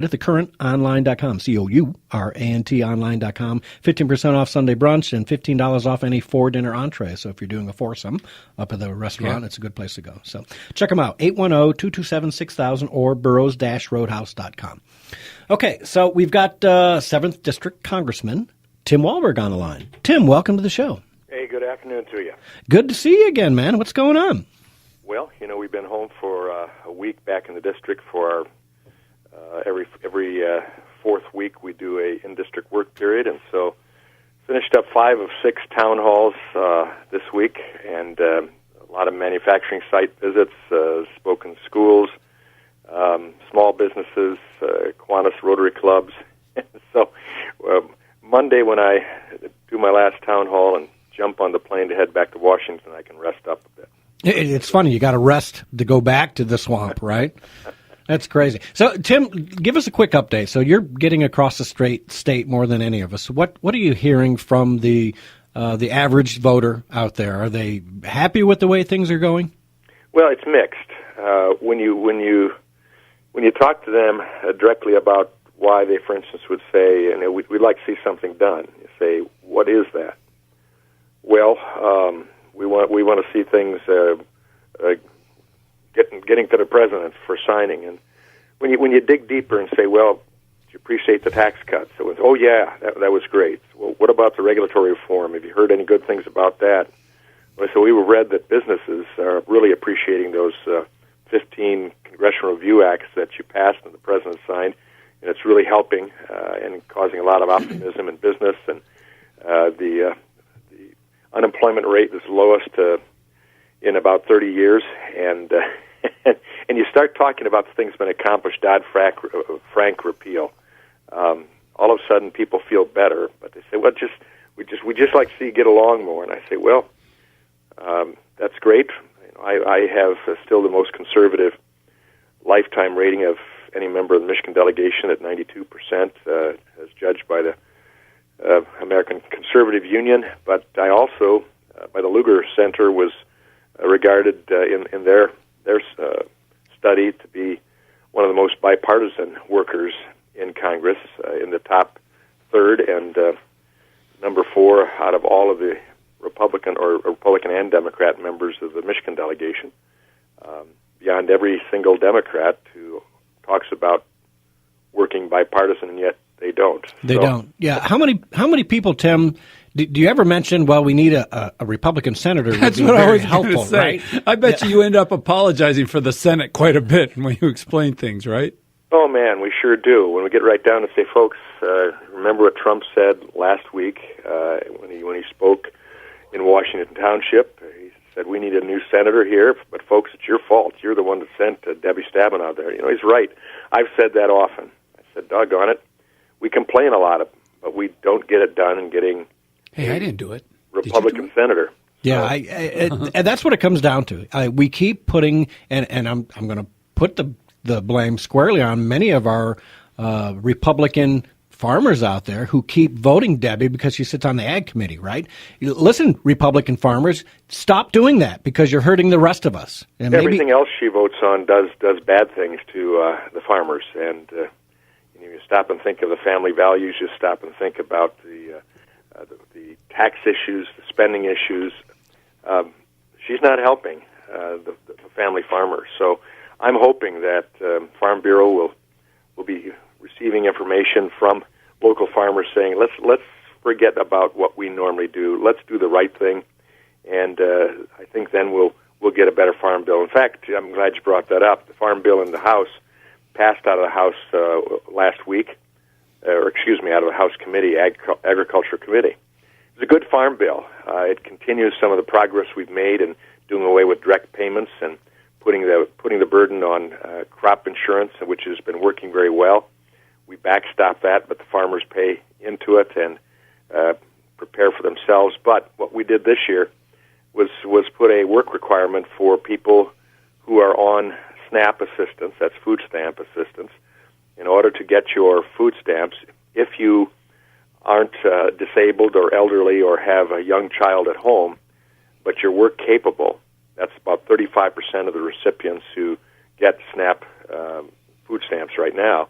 at thecurrantonline.com, COURANT online.com. 15% off Sunday brunch and $15 off any 4-dinner entree. So if you're doing a foursome up at the restaurant, It's a good place to go. So check them out, 810-227-6000 or burrows-roadhouse.com. Okay, so we've got 7th District Congressman Tim Walberg on the line. Tim, welcome to the show. Hey, good afternoon to you. Good to see you again, man. What's going on? Well, we've been home for a week back in the district for our every fourth week we do a in-district work period, and so finished up 5 of 6 town halls this week, and a lot of manufacturing site visits, spoken schools, small businesses, Kiwanis Rotary clubs. So Monday when I do my last town hall and jump on the plane to head back to Washington, I can rest up a bit. It's funny, you got to rest to go back to the swamp, right? That's crazy. So, Tim, give us a quick update. So you're getting across the state more than any of us. What are you hearing from the average voter out there? Are they happy with the way things are going? Well, it's mixed. When you talk to them directly about why they, for instance, would say, we'd like to see something done. You say, what is that? Well, we want to see things getting to the president for signing. And when you dig deeper and say, well, do you appreciate the tax cuts? It was, oh yeah, that was great. Well, what about the regulatory reform? Have you heard any good things about that? Well, so we read that businesses are really appreciating those 15 Congressional Review Acts that you passed and the president signed, and it's really helping and causing a lot of optimism in business. And the unemployment rate is lowest in about 30 years, and and you start talking about the things that have been accomplished, Dodd-Frank repeal. All of a sudden, people feel better, but they say, "Well, we just like to see you get along more." And I say, "Well, that's great. I have still the most conservative lifetime rating of any member of the Michigan delegation at 92%, as judged by the American Conservative Union. But I also, by the Lugar Center, was regarded in their study to be one of the most bipartisan workers in Congress, in the top third and number 4 out of all of the Republican and Democrat members of the Michigan delegation, beyond every single Democrat who talks about working bipartisan, and yet they don't. They don't. Yeah. How many people, Tim? Do you ever mention, well, we need a Republican senator? That's what I was going to say. Right? I bet you end up apologizing for the Senate quite a bit when you explain things, right? Oh, man, we sure do. When we get right down to say, folks, remember what Trump said last week when he spoke in Washington Township? He said, we need a new senator here, but folks, it's your fault. You're the one that sent Debbie Stabenow out there. He's right. I've said that often. I said, doggone it. We complain a lot, but we don't get it done in getting Hey, I didn't do it. Republican senator. Yeah, and that's what it comes down to. We keep putting, and I'm going to put the blame squarely on many of our Republican farmers out there who keep voting Debbie because she sits on the Ag Committee, right? Listen, Republican farmers, stop doing that because you're hurting the rest of us. And everything else she votes on does bad things to the farmers. And you stop and think of the family values, you stop and think about the tax issues, the spending issues. She's not helping the family farmers. So I'm hoping that Farm Bureau will be receiving information from local farmers saying, let's forget about what we normally do. Let's do the right thing, and I think then we'll get a better farm bill. In fact, I'm glad you brought that up. The farm bill in the House passed out of the House last week, out of the House Committee, Agriculture Committee. It's a good farm bill. It continues some of the progress we've made in doing away with direct payments and putting the burden on crop insurance, which has been working very well. We backstop that, but the farmers pay into it and prepare for themselves. But what we did this year was put a work requirement for people who are on SNAP assistance, that's food stamp assistance, in order to get your food stamps. If you aren't disabled or elderly or have a young child at home, but you're work capable, that's about 35% of the recipients who get SNAP food stamps right now.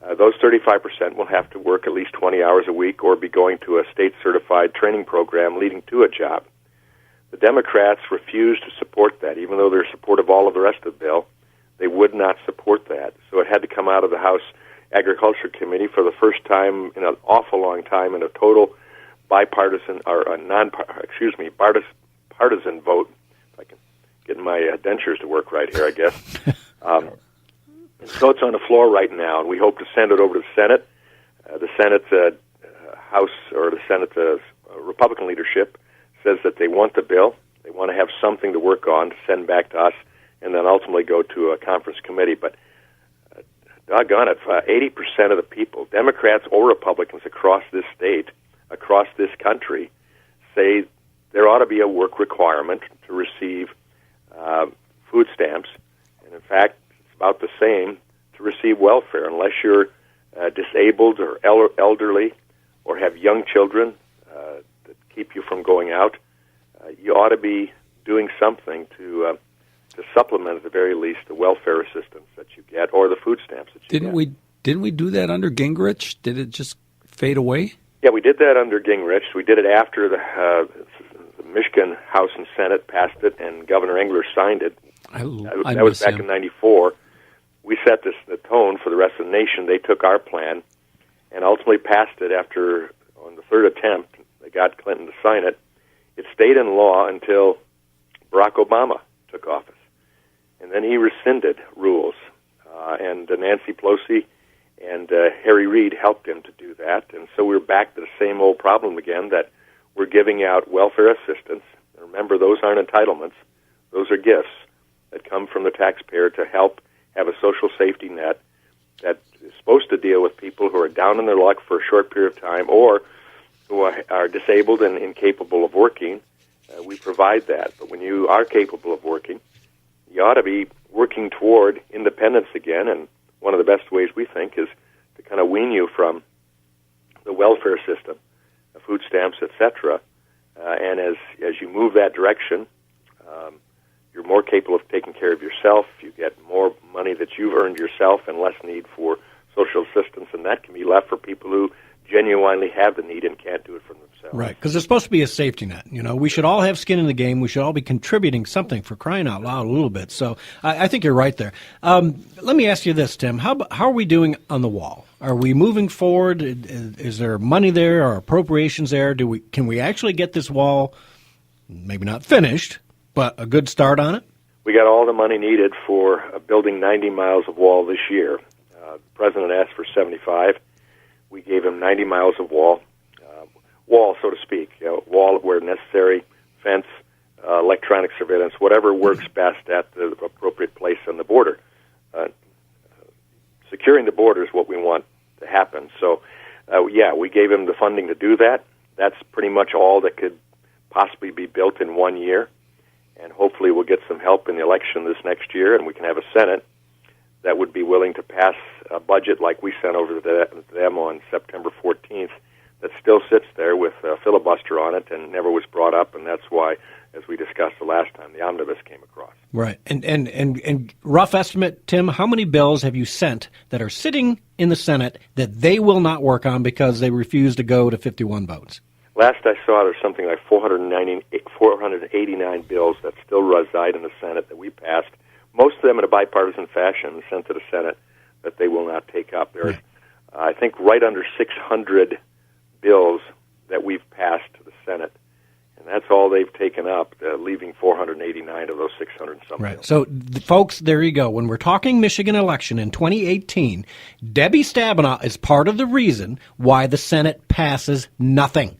those 35% will have to work at least 20 hours a week or be going to a state-certified training program leading to a job. The Democrats refused to support that, even though they're supportive of all of the rest of the bill. They would not support that. So it had to come out of the House Agriculture Committee for the first time in an awful long time in a total bipartisan or a partisan vote. If I can get my dentures to work right here, I guess. So it's on the floor right now, and we hope to send it over to the Senate. The Senate House or the Senate Republican leadership says that they want the bill. They want to have something to work on to send back to us, and then ultimately go to a conference committee. But doggone it, 80% of the people, Democrats or Republicans across this state, across this country, say there ought to be a work requirement to receive food stamps. And in fact, it's about the same to receive welfare, unless you're disabled or elderly or have young children that keep you from going out. You ought to be doing something to supplement, at the very least, the welfare assistance that you get or the food stamps that you get. Didn't we do that under Gingrich? Did it just fade away? Yeah, we did that under Gingrich. We did it after the Michigan House and Senate passed it, and Governor Engler signed it. That was back in '94. We set the tone for the rest of the nation. They took our plan and ultimately passed it after, on the third attempt, they got Clinton to sign it. It stayed in law until Barack Obama took office. And then he rescinded rules. And Nancy Pelosi and Harry Reid helped him to do that. And so we're back to the same old problem again, that we're giving out welfare assistance. And remember, those aren't entitlements. Those are gifts that come from the taxpayer to help have a social safety net that is supposed to deal with people who are down in their luck for a short period of time or who are disabled and incapable of working. We provide that. But when you are capable of working, you ought to be working toward independence again, and one of the best ways we think is to kind of wean you from the welfare system, food stamps, etc. And as you move that direction, you're more capable of taking care of yourself. You get more money that you've earned yourself and less need for social assistance, and that can be left for people who genuinely have the need and can't do it for themselves. Right, because it's supposed to be a safety net. You know, we should all have skin in the game. We should all be contributing something, for crying out loud, a little bit. So I think you're right there. Let me ask you this, Tim. How are we doing on the wall? Are we moving forward? Is there money there? Are appropriations there? Can we actually get this wall, maybe not finished, but a good start on it? We got all the money needed for building 90 miles of wall this year. The president asked for 75. We gave him 90 miles of wall, so to speak, wall where necessary, fence, electronic surveillance, whatever works best at the appropriate place on the border. Securing the border is what we want to happen. So, we gave him the funding to do that. That's pretty much all that could possibly be built in 1 year. And hopefully we'll get some help in the election this next year, and we can have a Senate that would be willing to pass a budget like we sent over to them on September 14th that still sits there with a filibuster on it and never was brought up, and that's why, as we discussed the last time, the omnibus came across. Right. And rough estimate, Tim, how many bills have you sent that are sitting in the Senate that they will not work on because they refuse to go to 51 votes? Last I saw, there's something like 489 bills that still reside in the Senate that we passed, most of them in a bipartisan fashion, sent to the Senate that they will not take up. There are, I think, right under 600 bills that we've passed to the Senate, and that's all they've taken up, leaving 489 of those 600 and something. Right. So, folks, there you go. When we're talking Michigan election in 2018, Debbie Stabenow is part of the reason why the Senate passes nothing.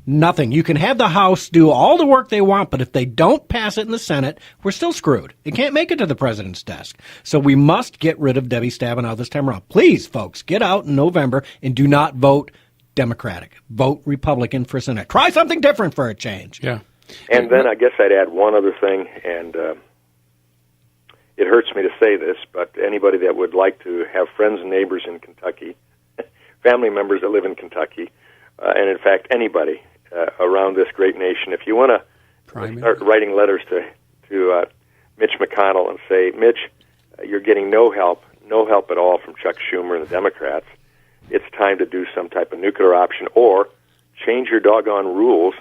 Nothing. You can have the House do all the work they want, but if they don't pass it in the Senate, we're still screwed. It can't make it to the president's desk. So we must get rid of Debbie Stabenow this time around. Please, folks, get out in November and do not vote Democratic. Vote Republican for Senate. Try something different for a change. Yeah. And then I guess I'd add one other thing, and it hurts me to say this, but anybody that would like to have friends and neighbors in Kentucky, family members that live in Kentucky, and in fact anybody around this great nation, if you want to start writing letters to Mitch McConnell and say, Mitch, you're getting no help, no help at all from Chuck Schumer and the Democrats. It's time to do some type of nuclear option or change your doggone rules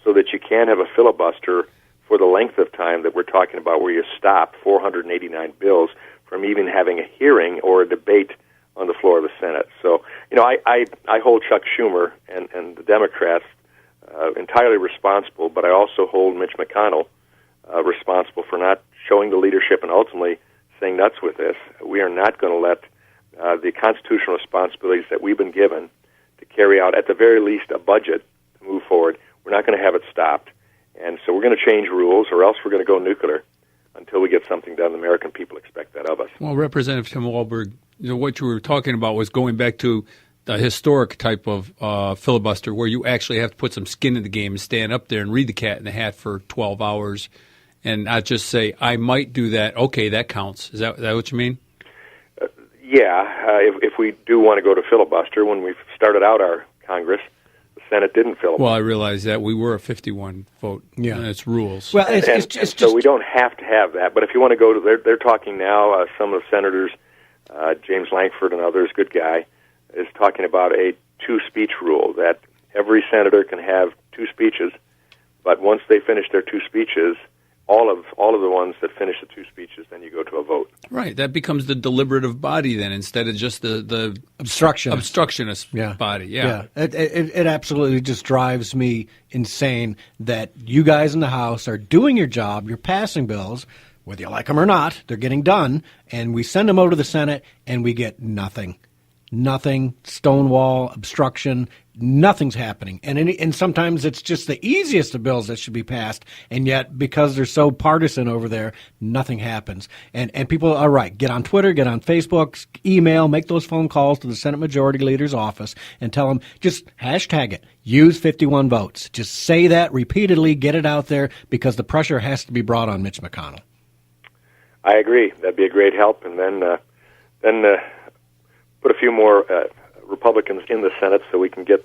so that you can have a filibuster for the length of time that we're talking about, where you stop 489 bills from even having a hearing or a debate on the floor of the Senate. So, I hold Chuck Schumer and the Democrats entirely responsible, but I also hold Mitch McConnell responsible for not showing the leadership and ultimately saying nuts with this. We are not going to let the constitutional responsibilities that we've been given to carry out, at the very least, a budget to move forward. We're not going to have it stopped. And so we're going to change rules, or else we're going to go nuclear until we get something done. The American people expect that of us. Well, Representative Tim Walberg, what you were talking about was going back to the historic type of filibuster where you actually have to put some skin in the game and stand up there and read the Cat in the Hat for 12 hours and not just say, I might do that. Okay, that counts. Is that what you mean? If we do want to go to filibuster, when we started out our Congress, the Senate didn't filibuster. Well, I realize that we were a 51 vote. Yeah, it's rules. Well, it's just so we don't have to have that. But if you want to go to, they're talking now. Some of the senators, James Lankford and others, good guy, is talking about a two-speech rule, that every senator can have two speeches, but once they finish their two speeches, all of the ones that finish the two speeches, then you go to a vote. Right. That becomes the deliberative body then, instead of just the obstructionist body. Yeah. It absolutely just drives me insane that you guys in the House are doing your job. You're passing bills, whether you like them or not. They're getting done, and we send them over to the Senate, and we get nothing. Nothing, stonewall, obstruction, nothing's happening. And sometimes it's just the easiest of bills that should be passed, and yet because they're so partisan over there, nothing happens. And people are right. Get on Twitter, get on Facebook, email, make those phone calls to the Senate Majority Leader's office and tell them, just hashtag it, use 51 votes. Just say that repeatedly, get it out there, because the pressure has to be brought on Mitch McConnell. I agree. That'd be a great help. And then put a few more Republicans in the Senate so we can get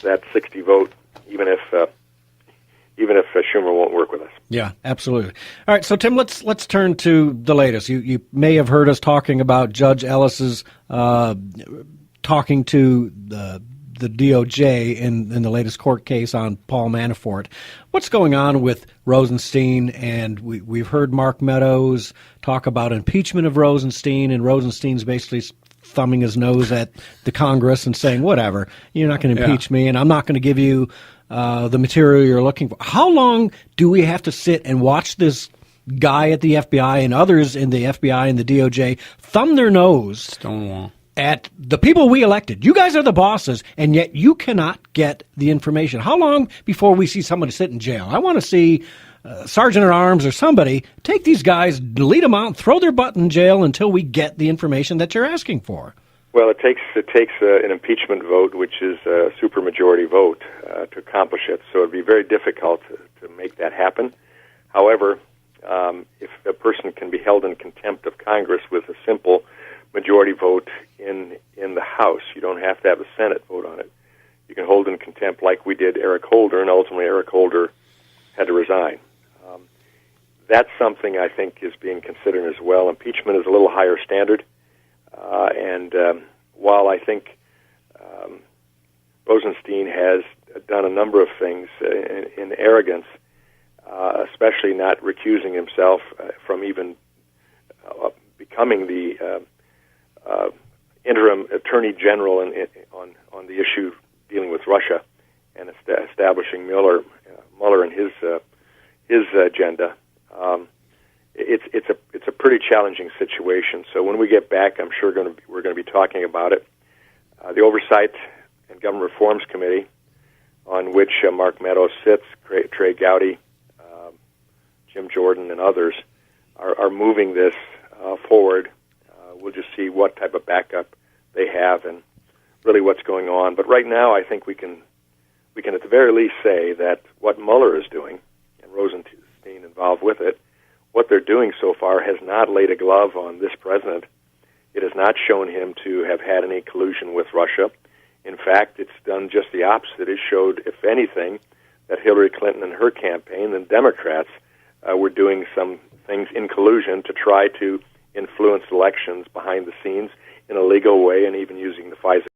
that 60 vote, even if Schumer won't work with us. Yeah, absolutely. All right, so Tim, let's turn to the latest. You may have heard us talking about Judge Ellis's talking to the DOJ in the latest court case on Paul Manafort. What's going on with Rosenstein? And we've heard Mark Meadows talk about impeachment of Rosenstein, and Rosenstein's basically thumbing his nose at the Congress and saying, whatever, you're not going to impeach me, and I'm not going to give you the material you're looking for. How long do we have to sit and watch this guy at the FBI and others in the FBI and the DOJ thumb their nose Stonewall at the people we elected? You guys are the bosses, and yet you cannot get the information. How long before we see somebody sit in jail? I want to see Sergeant at Arms or somebody take these guys, lead them out, and throw their butt in jail until we get the information that you're asking for. Well, it takes an impeachment vote, which is a supermajority vote, to accomplish it. So it'd be very difficult to make that happen. However, if a person can be held in contempt of Congress with a simple majority vote in the House, you don't have to have the Senate vote on it. You can hold in contempt like we did Eric Holder, and ultimately Eric Holder had to resign. That's something I think is being considered as well. Impeachment is a little higher standard, and while I think Rosenstein has done a number of things in arrogance, especially not recusing himself from even becoming the interim attorney general on the issue dealing with Russia and establishing Mueller and his agenda. It's a pretty challenging situation. So when we get back, I'm sure we're going to be talking about it. The Oversight and Government Reforms Committee, on which Mark Meadows sits, Trey Gowdy, Jim Jordan, and others, are moving this forward. We'll just see what type of backup they have and really what's going on. But right now, I think we can at the very least say that what Mueller is doing, and Rosenstein involved with it, what they're doing so far has not laid a glove on this president. It has not shown him to have had any collusion with Russia. In fact, it's done just the opposite. It showed, if anything, that Hillary Clinton and her campaign and Democrats were doing some things in collusion to try to influenced elections behind the scenes in a legal way, and even using the FISA